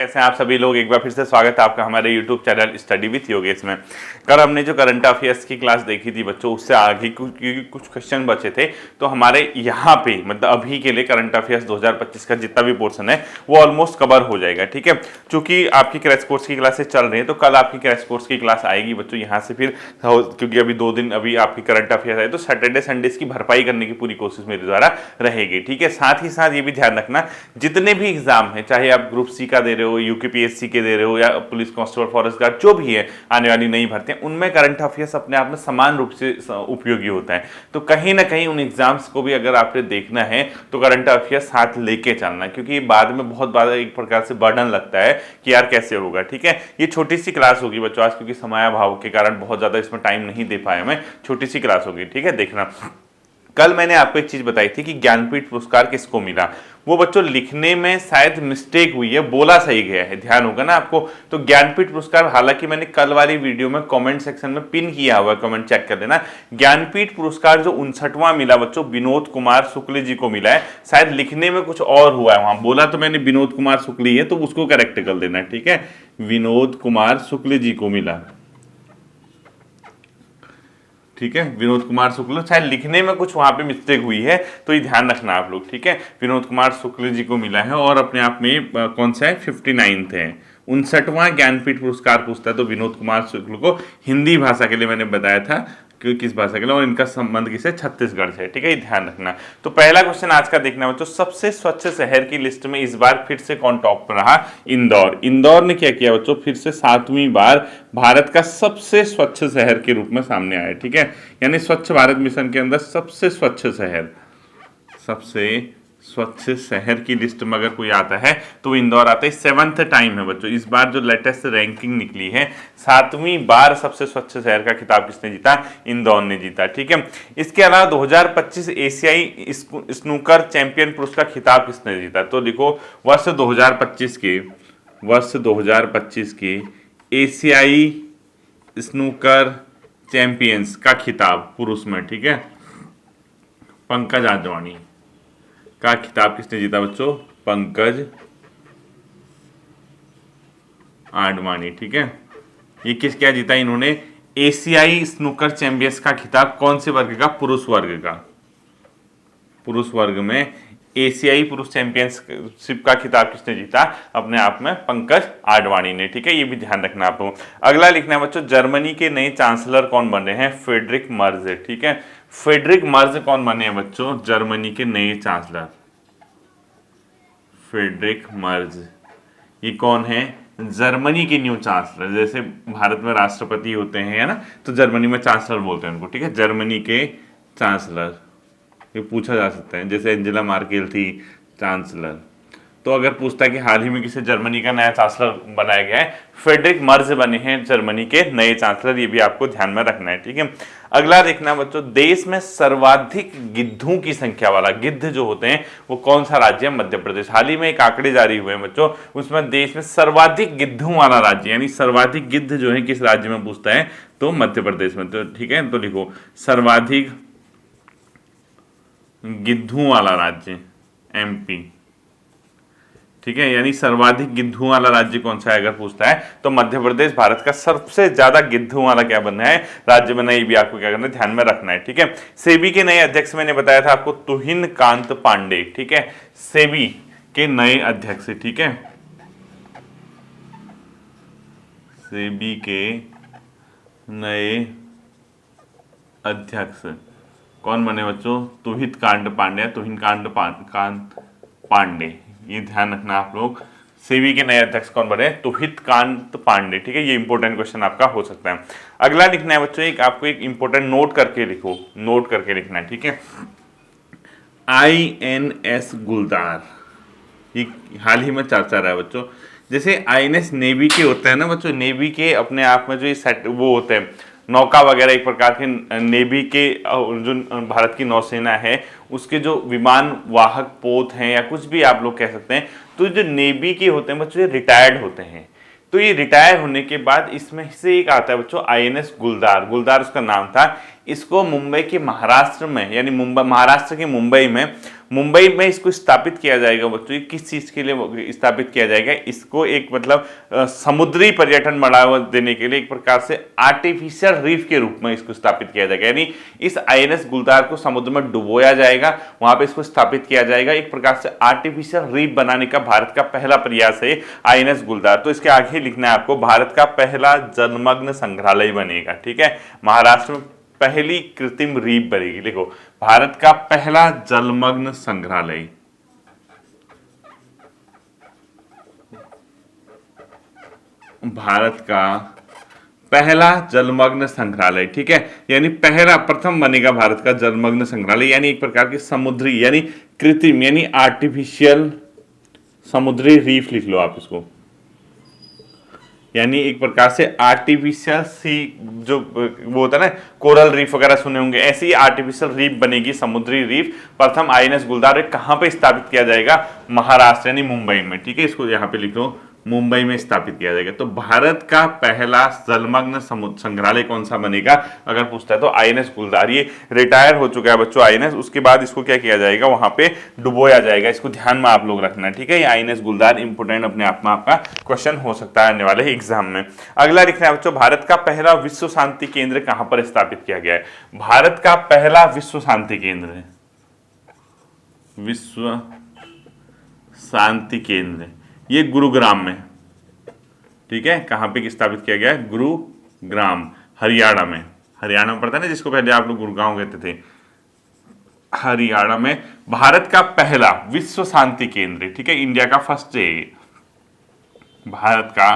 कैसे हैं आप सभी लोग। एक बार फिर से स्वागत है आपका हमारे YouTube channel study with Yogesh में। कल हमने जो करंट अफेयर्स की क्लास देखी थी बच्चों, उससे आगे कुछ क्वेश्चन बचे थे। तो हमारे यहाँ पे मतलब अभी के लिए करंट अफेयर्स 2025 का जितना भी पोर्शन है वो ऑलमोस्ट कवर हो जाएगा। ठीक है, चूंकि आपकी क्रैश कोर्स की क्लासेस चल रही है तो कल आपकी क्रैश कोर्स की क्लास आएगी बच्चों यहाँ से फिर, क्योंकि अभी 2 दिन अभी आपकी करंट अफेयर्स आए तो सैटरडे संडेज की भरपाई करने की पूरी कोशिश मेरे द्वारा रहेगी। ठीक है, साथ ही साथ ये भी ध्यान रखना जितने भी एग्जाम है, चाहे आप ग्रुप सी का दे रहे हो, यूकेपीएससी के दे रहे हो या पुलिस कांस्टेबल फॉरेस्ट गार्ड जो भी है आने वाली नई भर्तियां, उनमें करंट अफेयर्स अपने आप में समान रूप से उपयोगी होता है। तो कहीं ना कहीं उन एग्जाम्स को भी अगर आपने देखना है तो करंट अफेयर्स साथ लेके चलना, क्योंकि बाद में बहुत बड़ा एक प्रकार से बर्डन लगता है कि यार कैसे होगा। ठीक है, ये छोटी सी क्लास होगी बच्चों आज, क्योंकि समयाभाव के कारण बहुत ज्यादा इसमें टाइम नहीं दे पाया मैं, छोटी सी क्लास होगी। ठीक है, देखना कल मैंने आपको एक चीज बताई थी कि ज्ञानपीठ पुरस्कार किसको मिला। वो बच्चों लिखने में शायद मिस्टेक हुई है, बोला सही गया है, ध्यान होगा ना आपको। तो ज्ञानपीठ पुरस्कार, हालांकि मैंने कल वाली वीडियो में कमेंट सेक्शन में पिन किया हुआ है, कमेंट चेक कर लेना। ज्ञानपीठ पुरस्कार जो 59वां मिला बच्चों, विनोद कुमार शुक्ल जी को मिला है। शायद लिखने में कुछ और हुआ है, वहां बोला तो मैंने विनोद कुमार शुक्ल ही है, तो उसको करेक्ट कर देना। ठीक है, विनोद कुमार शुक्ल जी को मिला। ठीक है, विनोद कुमार शुक्ल, शायद लिखने में कुछ वहां पे मिस्टेक हुई है, तो ये ध्यान रखना आप लोग। ठीक है, विनोद कुमार शुक्ल जी को मिला है और अपने आप में कौन सा है, 59th है। 59वां ज्ञानपीठ पुरस्कार पूछता है तो विनोद कुमार शुक्ल को हिंदी भाषा के लिए मैंने बताया था कि किस भाषा के लिए, और इनका संबंध किसे, छत्तीसगढ़ से। ठीक है, ये ध्यान रखना। तो पहला क्वेश्चन आज का देखना बच्चों, सबसे स्वच्छ शहर की लिस्ट में इस बार फिर से कौन टॉप पर रहा, इंदौर। इंदौर ने क्या किया बच्चों, फिर से 7वीं बार भारत का सबसे स्वच्छ शहर के रूप में सामने आया। ठीक है, यानी स्वच्छ भारत मिशन के अंदर सबसे स्वच्छ शहर, सबसे स्वच्छ शहर की लिस्ट में अगर कोई आता है तो इंदौर आता है। 7th टाइम है बच्चों, इस बार जो लेटेस्ट रैंकिंग निकली है, 7वीं बार सबसे स्वच्छ शहर का खिताब किसने जीता, इंदौर ने जीता। ठीक है, इसके अलावा 2025 एशियाई स्नूकर चैंपियन पुरुष का खिताब किसने जीता, तो लिखो वर्ष 2025 के एशियाई स्नूकर चैंपियंस का खिताब पुरुष में। ठीक है, पंकज आडवाणी का खिताब किसने जीता बच्चों, पंकज आडवाणी। ठीक है, ये किस क्या जीता इन्होंने, एशियाई स्नूकर चैंपियंस का खिताब। कौन से वर्ग का, पुरुष वर्ग का। पुरुष वर्ग में एशियाई पुरुष चैंपियनशिप का खिताब किसने जीता, अपने आप में पंकज आडवाणी ने। ठीक है, ये भी ध्यान रखना आपको। अगला लिखना है बच्चों, जर्मनी के नए चांसलर कौन बने हैं, फ्रेडरिक मर्ज। ठीक है, फ्रेडरिक मर्ज कौन बने हैं बच्चों, जर्मनी के नए चांसलर, फ्रेडरिक मर्ज। ये कौन है, जर्मनी के न्यू चांसलर। जैसे भारत में राष्ट्रपति होते हैं है ना, तो जर्मनी में चांसलर बोलते हैं उनको। ठीक है, जर्मनी के चांसलर, ये पूछा जा सकता है। जैसे एंजेला मार्केल थी चांसलर, तो अगर पूछता है कि हाल ही में किसे जर्मनी का नया चांसलर बनाया गया है, फ्रेडरिक मर्ज बने हैं जर्मनी के नए चांसलर, ये भी आपको ध्यान में रखना है। ठीक है, अगला देखना बच्चों, देश में सर्वाधिक गिद्धों की संख्या वाला, गिद्ध जो होते हैं वो कौन सा राज्य है, मध्य प्रदेश। हाल ही में एक आंकड़े जारी हुए हैं बच्चों, उसमें देश में सर्वाधिक गिद्धों वाला राज्य, यानी सर्वाधिक गिद्ध जो है किस राज्य में पूछता है, तो मध्य प्रदेश में। तो ठीक है, तो लिखो सर्वाधिक गिद्धों वाला राज्य एमपी। ठीक है, यानी सर्वाधिक गिद्धों वाला राज्य कौन सा है अगर पूछता है तो मध्य प्रदेश भारत का सबसे ज्यादा गिद्धों वाला क्या बनना है, राज्य बना। ये भी आपको क्या करना है, ध्यान में रखना है। ठीक है, सेबी के नए अध्यक्ष मैंने बताया था आपको, तुहिन कांत पांडे। ठीक है, सेबी के नए अध्यक्ष। ठीक है, सेबी के नए अध्यक्ष कौन बने बच्चों, तुहित कांत पांडे, तुहिन कांत पांडे। ये ध्यान रखना आप लोग, सेबी के नए अध्यक्ष कौन बने, तुहित कांत पांडे। ठीक है, ये इंपॉर्टेंट क्वेश्चन आपका हो सकता है। अगला लिखना है बच्चों, एक आपको एक इंपॉर्टेंट नोट करके लिखो, नोट करके लिखना है। ठीक है, INS गुलदार, ये हाल ही में चर्चा रहा है बच्चों। जैसे INS नेवी के होते हैं ना बच्चों, नेवी के अपने आप में जो ये सेट वो होते हैं, नौका वगैरह, एक प्रकार के नेवी के जो भारत की नौसेना है उसके जो विमान वाहक पोत हैं या कुछ भी आप लोग कह सकते हैं, तो जो नेवी के होते हैं बच्चों ये रिटायर्ड होते हैं। तो ये रिटायर होने के बाद इसमें से एक आता है बच्चों INS गुलदार, गुलदार उसका नाम था। इसको मुंबई के महाराष्ट्र में, यानी मुंबई, महाराष्ट्र के मुंबई में इसको स्थापित किया जाएगा बच्चों। ये किस चीज के लिए स्थापित किया जाएगा? इसको एक मतलब समुद्री पर्यटन बढ़ावा देने के लिए एक प्रकार से आर्टिफिशियल रीफ के रूप में इसको स्थापित किया जाएगा। यानी इस आईएनएस गुलदार को समुद्र में डुबोया जाएगा, वहां पे इसको स्थापित किया जाएगा। एक प्रकार से आर्टिफिशियल रीफ बनाने का भारत का पहला प्रयास है आईएनएस गुलदार। तो इसके आगे लिखना है आपको, भारत का पहला जलमग्न संग्रहालय बनेगा। ठीक है, महाराष्ट्र में पहली कृत्रिम रीफ बनेगी। देखो, भारत का पहला जलमग्न संग्रहालय, भारत का पहला जलमग्न संग्रहालय। ठीक है, यानी पहला प्रथम बनेगा भारत का जलमग्न संग्रहालय, यानी एक प्रकार की समुद्री, यानी कृत्रिम, यानी आर्टिफिशियल समुद्री रीफ लिख लो आप इसको, यानी एक प्रकार से आर्टिफिशियल सी, जो वो होता है ना कोरल रीफ वगैरह सुने होंगे, ऐसी ही आर्टिफिशियल रीफ बनेगी, समुद्री रीफ। प्रथम आईएनएस गुलदार कहां पे स्थापित किया जाएगा? महाराष्ट्र यानी मुंबई में। ठीक है, इसको यहां पे लिख लो, मुंबई में स्थापित किया जाएगा। तो भारत का पहला जलमग्न संग्रहालय कौन सा बनेगा अगर पूछता है तो आईएनएस गुलदार। ये रिटायर हो चुका है बच्चों आईएनएस, उसके बाद इसको क्या किया जाएगा? वहां पे डुबोया जाएगा। इसको ध्यान में आप लोग रखना। ठीक है, ये आईएनएस गुलदार इंपोर्टेंट अपने आप में आपका क्वेश्चन हो सकता है आने वाले एग्जाम में। अगला लिखना है बच्चों, भारत का पहला विश्व शांति केंद्र कहां पर स्थापित किया गया है? भारत का पहला विश्व शांति केंद्र, विश्व शांति केंद्र, ये गुरुग्राम में। ठीक है, कहां पे स्थापित किया गया है? गुरुग्राम, हरियाणा में। हरियाणा में पड़ता है ना, जिसको पहले आप लोग गुड़गांव कहते थे, हरियाणा में भारत का पहला विश्व शांति केंद्र। ठीक है, इंडिया का फर्स्ट है भारत का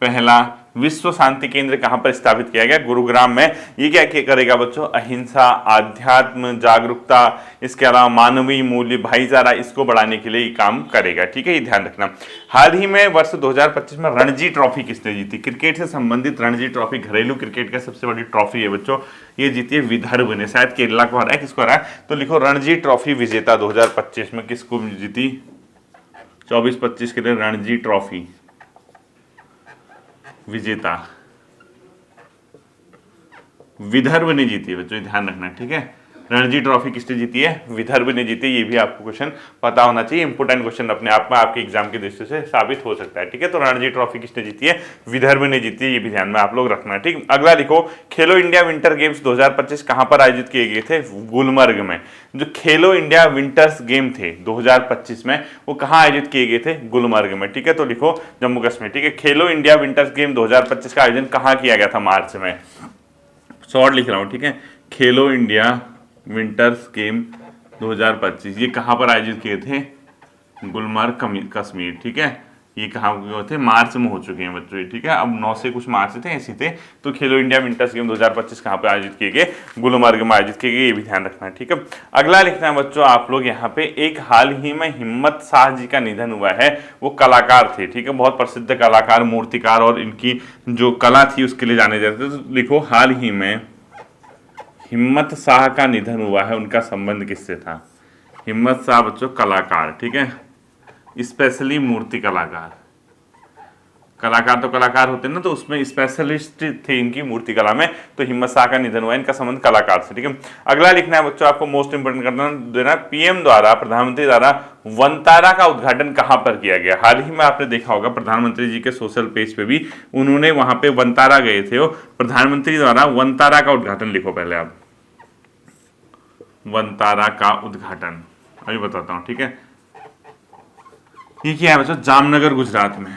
पहला विश्व शांति केंद्र कहां पर स्थापित किया गया? गुरुग्राम में। ये क्या करेगा बच्चों? अहिंसा, आध्यात्म, जागरूकता, इसके अलावा मानवीय मूल्य, भाईचारा, इसको बढ़ाने के लिए ये काम करेगा। ठीक है, ये ध्यान रखना। हाल ही में वर्ष 2025 में रणजी ट्रॉफी किसने जीती? क्रिकेट से संबंधित रणजी ट्रॉफी, घरेलू क्रिकेट का सबसे बड़ी ट्रॉफी है बच्चों, ये जीती है विदर्भ ने। शायद केरला को हराया, किसको हराया? तो लिखो रणजी ट्रॉफी विजेता 2025 में किसको जीती? 24-25 के लिए रणजी ट्रॉफी विजेता विदर्भ ने जीती है बच्चों, ध्यान रखना। ठीक है, रणजी ट्रॉफी किसने जीती है? विदर्भ ने जीती है। ये भी आपको क्वेश्चन पता होना चाहिए, इंपोर्टेंट क्वेश्चन अपने आप में आपके एग्जाम की दृष्टि से साबित हो सकता है। ठीक है, तो रणजी ट्रॉफी किसने जीती है? विदर्भ ने जीती है, ये भी ध्यान में आप लोग रखना। ठीक, अगला लिखो, खेलो इंडिया विंटर गेम्स 2025 कहां पर आयोजित किए गए थे? गुलमर्ग में। जो खेलो इंडिया विंटर्स गेम थे 2025 में, वो कहां आयोजित किए गए थे? गुलमर्ग में। ठीक है, तो लिखो जम्मू कश्मीर। ठीक है, खेलो इंडिया विंटर्स गेम 2025 का आयोजन कहां किया गया था? मार्च में। शॉर्ट लिख रहा हूं। ठीक है, खेलो इंडिया विंटर्स गेम 2025 ये कहां पर आयोजित किए थे? गुलमर्ग कश्मीर। ठीक है, ये कहां हुए थे? मार्च में हो चुके हैं बच्चों। ठीक है, अब 9 से कुछ मार्च थे ऐसे थे। तो खेलो इंडिया विंटर्स गेम 2025 कहां पर आयोजित किए गए? गुलमर्ग में आयोजित किए गए, ये भी ध्यान रखना है। ठीक है, अगला लिखना है बच्चों आप लोग यहाँ पे, एक हाल ही में हिम्मत शाह जी का निधन हुआ है। वो कलाकार थे। ठीक है, बहुत प्रसिद्ध कलाकार, मूर्तिकार, और इनकी जो कला थी उसके लिए जाने जाते थे। तो लिखो हाल ही में हिम्मत शाह का निधन हुआ है, उनका संबंध किससे था? हिम्मत शाह बच्चों कलाकार। ठीक है, स्पेशली मूर्ति कलाकार। कलाकार तो कलाकार होते हैं ना, तो उसमें स्पेशलिस्ट थे इनकी मूर्ति कला में। तो हिम्मत शाह का निधन हुआ, इनका संबंध कलाकार से। ठीक है, अगला लिखना है बच्चों आपको, मोस्ट इंपोर्टेंट करना देना, पीएम द्वारा, प्रधानमंत्री द्वारा वनतारा का उद्घाटन कहां पर किया गया? हाल ही में आपने देखा होगा प्रधानमंत्री जी के सोशल पेज पे भी उन्होंने वहां पे वनतारा गए थे। वो प्रधानमंत्री द्वारा वनतारा का उद्घाटन लिखो पहले आप, वनतारा का उद्घाटन अभी बताता हूं। ठीक है, ये क्या है बच्चों? जामनगर गुजरात में,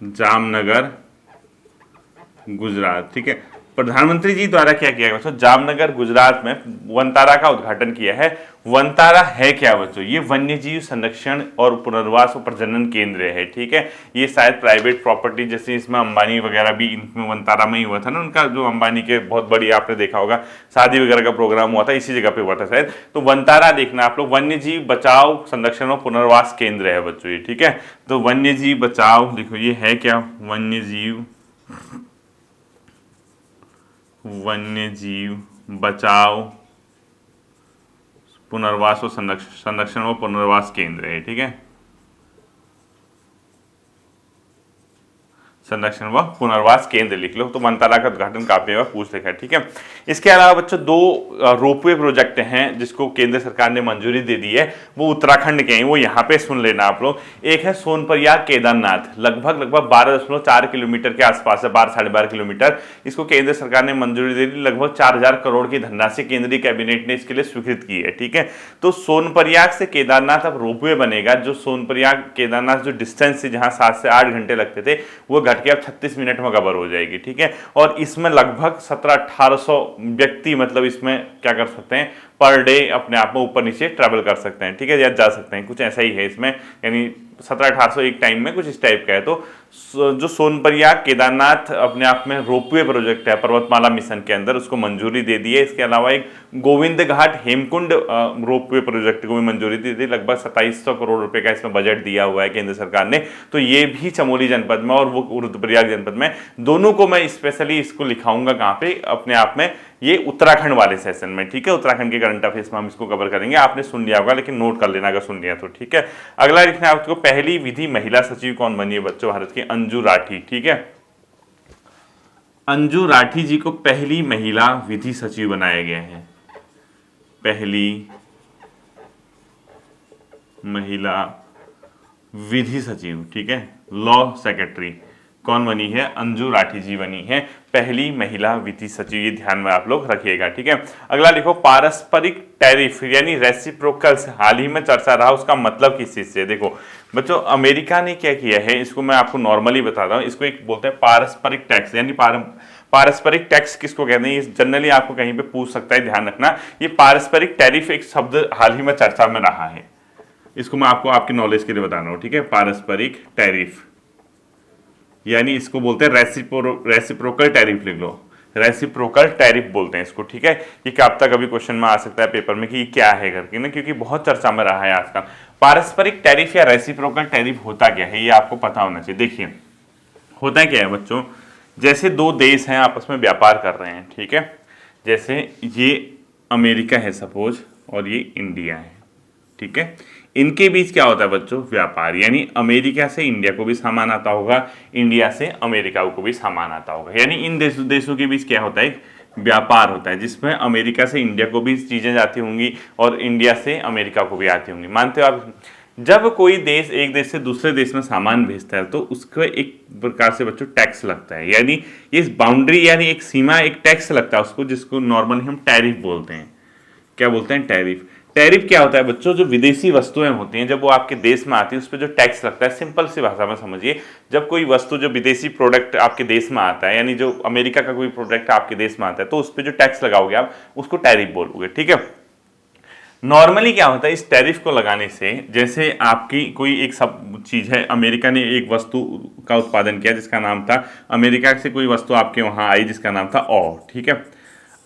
जामनगर गुजरात। ठीक है, प्रधानमंत्री जी द्वारा क्या किया गया बच्चों? जामनगर गुजरात में वनतारा का उद्घाटन किया है। वनतारा है क्या बच्चों? ये वन्यजीव संरक्षण और पुनर्वास और प्रजनन केंद्र है। ठीक है, ये शायद प्राइवेट प्रॉपर्टी, जैसे इसमें अंबानी वगैरह भी इनमें वनतारा में ही हुआ था ना, उनका जो अंबानी के बहुत बड़ी आपने देखा होगा शादी वगैरह का प्रोग्राम हुआ था, इसी जगह पे हुआ था शायद। तो वनतारा देखना आप लोग, वन्यजीव बचाव संरक्षण और पुनर्वास केंद्र है बच्चों ये। ठीक है, तो वन्यजीव बचाव देखो ये है क्या? वन्यजीव बचाव पुनर्वास और संरक्षण और पुनर्वास केंद्र है। ठीक है, संरक्षण व पुनर्वास केंद्र लिख लो, तो मंत्रालय का उद्घाटन काफी बार पूछ लिखा है, ठीक है। इसके अलावा बच्चों दो रोपवे प्रोजेक्ट हैं जिसको केंद्र सरकार ने मंजूरी दे दी है, वो उत्तराखंड के हैं, वो यहाँ पे सुन लेना आप लोग। एक है सोनप्रयाग केदारनाथ, लगभग 12.4 किलोमीटर के आसपास है, 12-12.5 किलोमीटर। इसको केंद्र सरकार ने मंजूरी दे दी, लगभग 4,000 करोड़ की धनराशि केंद्रीय कैबिनेट ने इसके लिए स्वीकृत की है, ठीक है। तो सोनप्रयाग से केदारनाथ अब रोपवे बनेगा, जो सोनप्रयाग केदारनाथ जो डिस्टेंस है जहां 7 से 8 घंटे लगते थे, वो घट के अब 36 मिनट में कवर हो जाएगी, ठीक है। और इसमें लगभग 1700-1800 व्यक्ति मतलब इसमें क्या कर सकते हैं, पर डे अपने आप में ऊपर नीचे ट्रैवल कर सकते हैं, ठीक है, या जा सकते हैं, कुछ ऐसा ही है इसमें, यानी 1700-1800 एक टाइम में कुछ इस टाइप का है। तो जो सोनप्रयाग केदारनाथ अपने आप में रोपवे प्रोजेक्ट है पर्वतमाला मिशन के अंदर, उसको मंजूरी दे दी है। इसके अलावा एक गोविंद घाट हेमकुंड रोपवे प्रोजेक्ट को भी मंजूरी दी थी, लगभग 2700 करोड़ रुपए का इसमें बजट दिया हुआ है केंद्र सरकार ने। तो ये भी चमोली जनपद में और वो रुद्रप्रयाग जनपद में, दोनों को मैं स्पेशली इसको लिखाऊंगा कहाँ पे, अपने आप में ये उत्तराखंड वाले सेशन में, ठीक है। उत्तराखंड के करंट अफेयर्स में हम इसको कवर करेंगे, आपने सुन लिया होगा लेकिन नोट कर लेना अगर सुन लिया तो, ठीक है। अगला लिखना है आपको, पहली विधि महिला सचिव कौन बनी है बच्चों भारत की, अंजू राठी, ठीक है। अंजू राठी जी को पहली महिला विधि सचिव बनाया गया है, पहली महिला विधि सचिव, ठीक है, लॉ सेक्रेटरी कौन बनी है, अंजू राठी जी बनी है पहली महिला विधि सचिव, ये ध्यान में आप लोग रखिएगा, ठीक है। अगला लिखो, पारस्परिक टैरिफ यानी रेसिप्रोकल्स हाल ही में चर्चा रहा, उसका मतलब किस चीज से, देखो बच्चों अमेरिका ने क्या किया है, इसको मैं आपको नॉर्मली बताता हूँ, इसको एक बोलते हैं पारस्परिक टैक्स, यानी पारस्परिक टैक्स किसको कहते हैं, ये जनरली आपको कहीं पे पूछ सकता है, ध्यान रखना। ये पारस्परिक टैरिफ एक शब्द हाल ही में चर्चा में रहा है, इसको मैं आपको आपकी नॉलेज के लिए बता रहा हूँ, ठीक है। पारस्परिक टैरिफ यानी इसको बोलते हैं रेसिप्रोकल टैरिफ, लिख लो, रेसिप्रोकल टैरिफ बोलते हैं इसको, ठीक है। ये कब तक अभी क्वेश्चन में आ सकता है पेपर में कि ये क्या है करके ना, क्योंकि बहुत चर्चा में रहा है आजकल। पारस्परिक टैरिफ या रेसिप्रोकल टैरिफ होता क्या है, ये आपको पता होना चाहिए। देखिए होता क्या है बच्चों, जैसे दो देश हैं आपस में व्यापार कर रहे हैं, ठीक है, जैसे ये अमेरिका है सपोज और ये इंडिया है, ठीक है, इनके बीच क्या होता है बच्चों, व्यापार, यानी अमेरिका से इंडिया को भी सामान आता होगा, इंडिया से अमेरिका को भी सामान आता होगा, यानी इन देशों के बीच क्या होता है, व्यापार होता है, जिसमें अमेरिका से इंडिया को भी चीजें जाती होंगी और इंडिया से अमेरिका को भी आती होंगी। मानते हो आप, जब कोई देश एक देश से दूसरे देश में सामान भेजता है तो उसको एक प्रकार से बच्चों टैक्स लगता है, यानी इस बाउंड्री यानी एक सीमा, एक टैक्स लगता है उसको, जिसको नॉर्मली हम टैरिफ बोलते हैं। क्या बोलते हैं, टैरिफ। टैरिफ क्या होता है बच्चों, जो विदेशी वस्तुएं होती हैं जब वो आपके देश में आती है उस पर जो टैक्स लगता है, सिंपल सी भाषा में समझिए, जब कोई वस्तु जो विदेशी प्रोडक्ट आपके देश में आता है, यानी जो अमेरिका का कोई प्रोडक्ट आपके देश में आता है, तो उस पर जो टैक्स लगाओगे आप उसको टैरिफ बोलोगे, ठीक है। नॉर्मली क्या होता है, इस टैरिफ को लगाने से, जैसे आपकी कोई एक सब चीज है, अमेरिका ने एक वस्तु का उत्पादन किया जिसका नाम था, अमेरिका से कोई वस्तु आपके वहां आई जिसका नाम था और, ठीक है।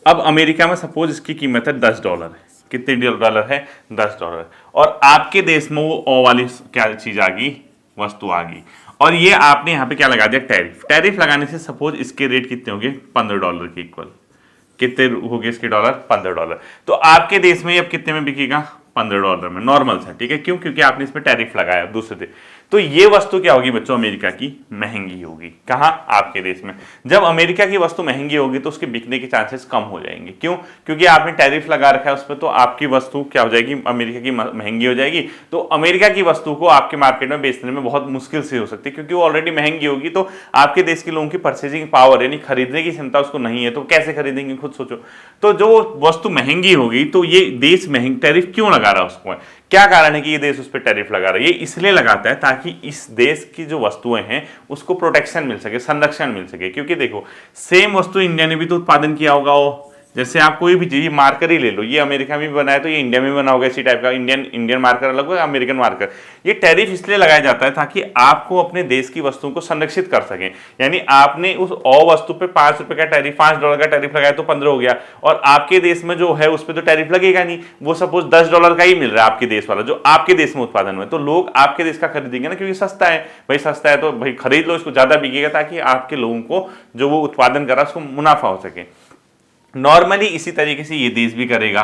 अब अमेरिका में सपोज इसकी कीमत है $10 है, कितने डॉलर है, $10, और आपके देश में वो ओ वाली क्या चीज आ गई, वस्तु आ गई, और ये आपने यहाँ पे क्या लगा दिया, टैरिफ। टैरिफ लगाने से सपोज इसके रेट कितने होंगे, $15 के इक्वल, कितने हो गए इसके डॉलर, $15। तो आपके देश में अब कितने में बिकेगा, $15 में, नॉर्मल सा, ठीक है, क्यों, क्योंकि आपने इसमें टैरिफ लगाया दूसरे देश। तो ये वस्तु क्या होगी बच्चों, अमेरिका की महंगी होगी, कहाँ, आपके देश में। जब अमेरिका की वस्तु महंगी होगी तो उसके बिकने के चांसेस कम हो जाएंगे, क्यों, क्योंकि आपने टैरिफ लगा रखा है उस पर, तो आपकी वस्तु क्या हो जाएगी, अमेरिका की महंगी हो जाएगी, तो अमेरिका की वस्तु को आपके मार्केट में बेचने में बहुत मुश्किल से हो सकती है, क्योंकि वो ऑलरेडी महंगी होगी। तो आपके देश के लोगों की परचेजिंग पावर यानी खरीदने की क्षमता उसको नहीं है, तो कैसे खरीदेंगे, खुद सोचो। तो जो वस्तु महंगी होगी तो ये देश महंगी टैरिफ क्यों लगा रहा है उसको, क्या कारण है कि ये देश उस पर टैरिफ लगा रहा है, ये इसलिए लगाता है ताकि इस देश की जो वस्तुएं हैं उसको प्रोटेक्शन मिल सके, संरक्षण मिल सके। क्योंकि देखो सेम वस्तु इंडिया ने भी तो उत्पादन किया होगा, वो जैसे आप कोई भी चीज मार्कर ही ले लो, ये अमेरिका में भी बना है तो ये इंडिया में भी बना होगा, इसी टाइप का इंडियन मार्कर अलग होगा, अमेरिकन मार्कर। ये टैरिफ इसलिए लगाया जाता है ताकि आपको अपने देश की वस्तुओं को संरक्षित कर सकें। यानी आपने उस वस्तु पे $5 का टैरिफ, $5 का टैरिफ लगाया तो 15 हो गया, और आपके देश में जो है उस पर तो टैरिफ लगेगा नहीं, वो सपोज $10 का ही मिल रहा है आपके देश वाला, जो आपके देश में उत्पादन हुआ है, तो लोग आपके देश का खरीदेंगे ना, क्योंकि सस्ता है भाई, सस्ता है तो भाई खरीद लो इसको, ज्यादा बिकेगा, ताकि आपके लोगों को जो वो उत्पादन कर रहा है उसको मुनाफा हो सके। नॉर्मली इसी तरीके से ये देश भी करेगा,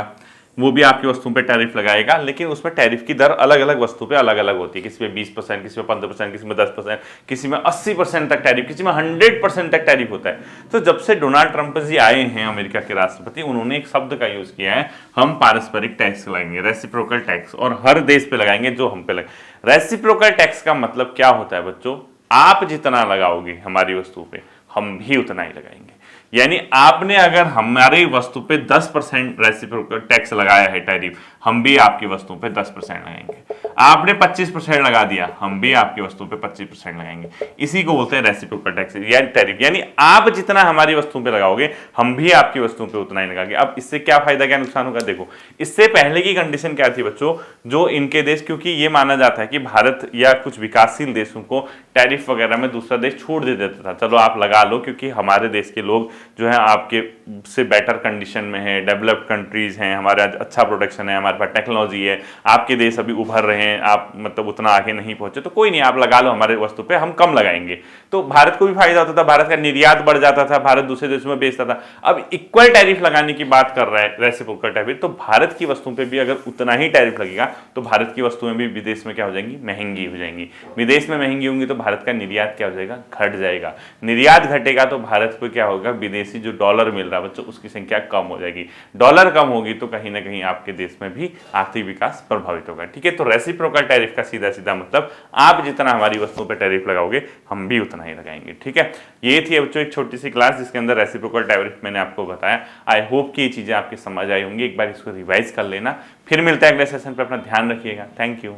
वो भी आपकी वस्तु पे टैरिफ लगाएगा, लेकिन उसमें टैरिफ की दर अलग अलग वस्तु पे अलग अलग होती है। किसी में 20%, किसी में 15%, किसी में 10%, किसी में 80% तक टैरिफ, किसी में 100% तक टैरिफ होता है। तो जब से डोनाल्ड ट्रंप जी आए हैं अमेरिका के राष्ट्रपति, उन्होंने एक शब्द का यूज किया है, हम पारस्परिक टैक्स लगाएंगे, रेसिप्रोकल टैक्स, और हर देश पे लगाएंगे जो हम पे लगे। रेसिप्रोकल टैक्स का मतलब क्या होता है बच्चों? आप जितना लगाओगे हमारी वस्तु पे, हम भी उतना ही लगाएंगे। यानी आपने अगर हमारी वस्तु पे 10% रेसिप्रोकल टैक्स लगाया है, टैरिफ, हम भी आपकी वस्तु पे 10% लगाएंगे। आपने 25% लगा दिया, हम भी आपकी वस्तु पे 25% लगाएंगे। इसी को बोलते हैं रेसिप्रोकल टैक्स या टैरिफ। यानी आप जितना हमारी वस्तु पे लगाओगे, हम भी आपकी वस्तु पे उतना ही लगाएंगे। अब इससे क्या फायदा क्या नुकसान होगा? देखो, इससे पहले की कंडीशन क्या थी बच्चों, जो इनके देश, क्योंकि ये माना जाता है कि भारत या कुछ विकासशील देशों को टैरिफ वगैरह में दूसरा देश छूट दे देता था, चलो आप लगा लो क्योंकि हमारे देश के लोग जो है आपके से बेटर कंडीशन में है, डेवलप्ड कंट्रीज हैं, हमारा अच्छा प्रोडक्शन है, हमारे पास टेक्नोलॉजी है, आपके देश अभी उभर रहे हैं, आप मतलब उतना आगे नहीं पहुंचे, तो कोई नहीं, आप लगा लो हमारे वस्तु पे, हम कम लगाएंगे। तो भारत को भी फायदा होता था, भारत का निर्यात बढ़ जाता था, भारत दूसरे देशों में बेचता था। अब इक्वल टैरिफ लगाने की बात कर रहा है रेसिप्रोकल टैरिफ, तो भारत की वस्तुओं पे भी अगर उतना ही टैरिफ लगेगा तो भारत की वस्तुएं भी विदेश में क्या हो जाएंगी? महंगी हो जाएंगी। विदेश में महंगी होंगी तो भारत का निर्यात क्या हो जाएगा? घट जाएगा। निर्यात घटेगा तो भारत को क्या होगा? विदेशी जो डॉलर मिल रहा है बच्चों, उसकी संख्या कम हो जाएगी। डॉलर कम होगी तो कहीं ना कहीं आपके देश में भी आर्थिक विकास प्रभावित होगा। ठीक है, तो रेसिप्रोकल टैरिफ का सीधा सीधा मतलब आप जितना हमारी वस्तुओं पर टैरिफ लगाओगे, हम भी उतना ही लगाएंगे। ठीक है, ये थी बच्चों एक छोटी सी क्लास जिसके अंदर रेसिप्रोकल टैरिफ मैंने आपको बताया। आई होप कि ये चीजें आपकी समझ आई होंगी। एक बार इसको रिवाइज कर लेना। फिर मिलता है अगले सेशन पर, अपना ध्यान रखिएगा। Thank you.